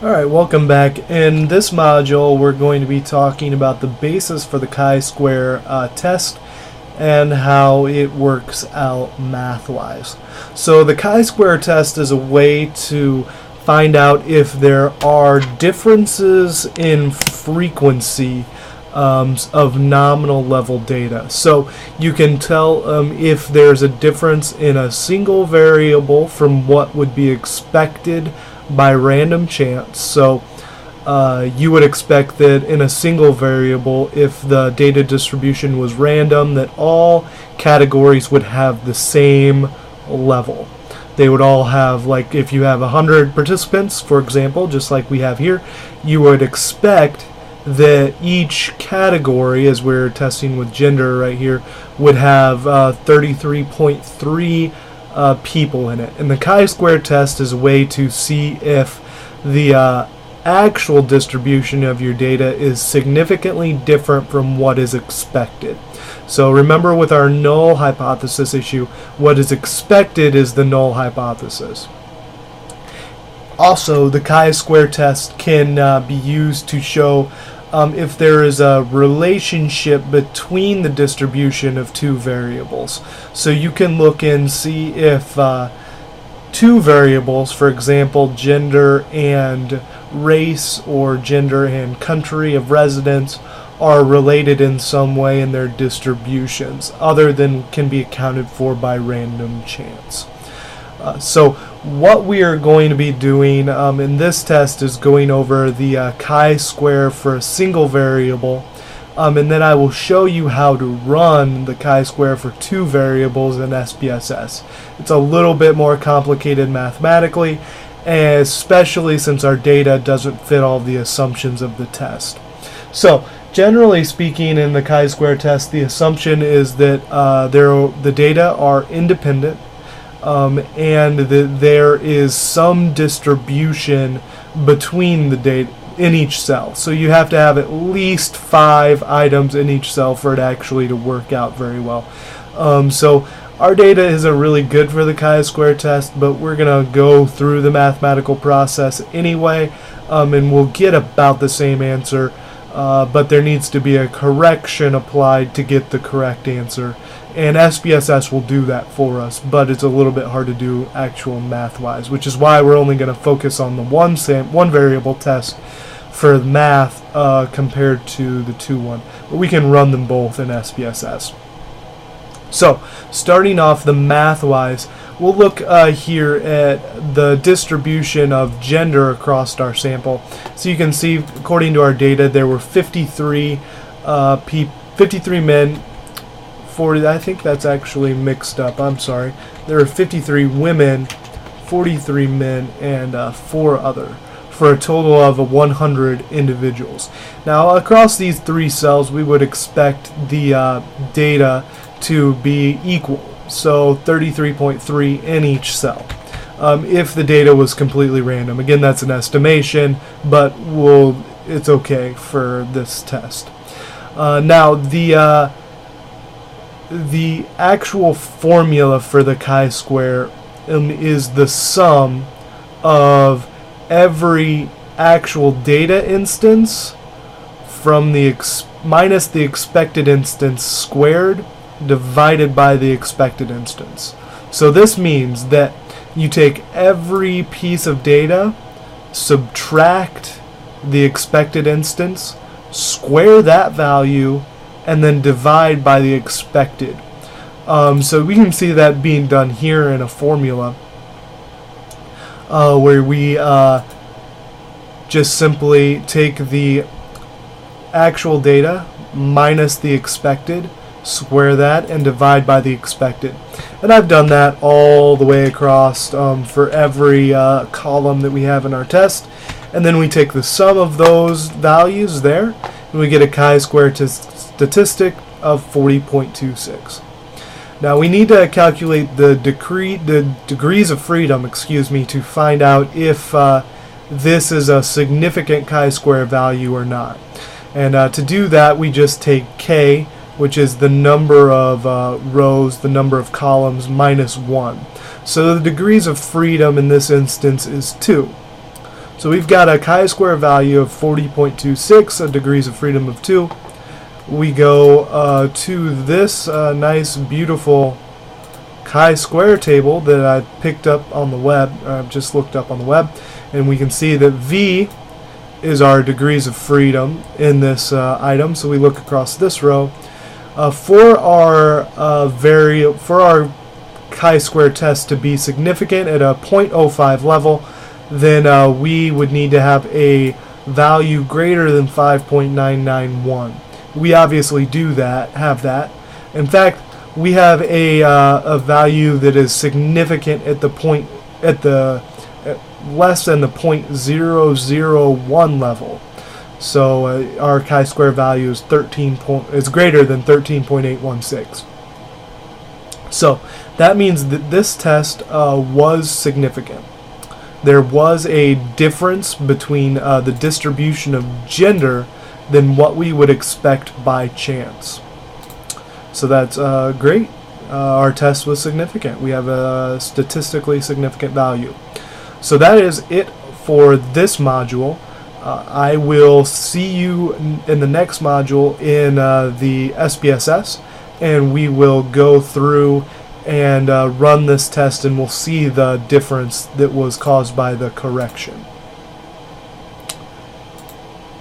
Alright, welcome back. In this module, we're going to be talking about the basis for the chi-square test and how it works out math-wise. So the chi-square test is a way to find out if there are differences in frequency of nominal level data. So you can tell if there's a difference in a single variable from what would be expected by random chance. So you would expect that in a single variable, if the data distribution was random, that all categories would have the same level. They would all have, like if you have 100 participants, for example, just like we have here, you would expect that each category, as we're testing with gender right here, would have 33.3 people in it. And the chi-square test is a way to see if the actual distribution of your data is significantly different from what is expected. So remember, with our null hypothesis issue, what is expected is the null hypothesis. Also, the chi-square test can be used to show if there is a relationship between the distribution of two variables. So you can look and see if two variables, for example, gender and race or gender and country of residence, are related in some way in their distributions, other than can be accounted for by random chance. So what we are going to be doing in this test is going over the chi-square for a single variable, and then I will show you how to run the chi-square for two variables in SPSS. It's a little bit more complicated mathematically, especially since our data doesn't fit all the assumptions of the test. So generally speaking, in the chi-square test, the assumption is that the data are independent, and that there is some distribution between the data in each cell. So you have to have at least 5 items in each cell for it actually to work out very well. So our data isn't really good for the chi-square test, but we're going to go through the mathematical process anyway, and we'll get about the same answer, but there needs to be a correction applied to get the correct answer. And SPSS will do that for us, but it's a little bit hard to do actual math-wise, which is why we're only going to focus on the one variable test for math compared to the 2-1. But we can run them both in SPSS. So, starting off the math-wise, we'll look here at the distribution of gender across our sample. So you can see, according to our data, there were 53 men. 40, I think that's actually mixed up, I'm sorry. There are 53 women, 43 men, and 4 other, for a total of 100 individuals. Now, across these 3 cells, we would expect the data to be equal, so 33.3 in each cell, if the data was completely random. Again, that's an estimation, but it's okay for this test. Now, the actual formula for the chi-square is the sum of every actual data instance from minus the expected instance squared divided by the expected instance. So this means that you take every piece of data, subtract the expected instance, square that value, and then divide by the expected. So we can see that being done here in a formula where we just simply take the actual data minus the expected, square that, and divide by the expected. And I've done that all the way across for every column that we have in our test. And then we take the sum of those values there, and we get a chi-square statistic of 40.26. Now we need to calculate the degrees of freedom, to find out if this is a significant chi-square value or not. And to do that, we just take k, which is the number of rows, the number of columns, minus 1. So the degrees of freedom in this instance is 2. So we've got a chi-square value of 40.26, a degrees of freedom of 2. We go to this nice, beautiful chi-square table that I picked up on the web, I've just looked up on the web, and we can see that V is our degrees of freedom in this item. So we look across this row. For our chi-square test to be significant at a 0.05 level, then we would need to have a value greater than 5.991. We obviously have that. In fact, we have a value that is significant at less than the 0.001 level. So our chi-square value is greater than 13.816. So that means that this test was significant. There was a difference between the distribution of gender than what we would expect by chance. So that's great. Our test was significant. We have a statistically significant value. So that is it for this module. I will see you in the next module in the SPSS, and we will go through and run this test, and we'll see the difference that was caused by the correction.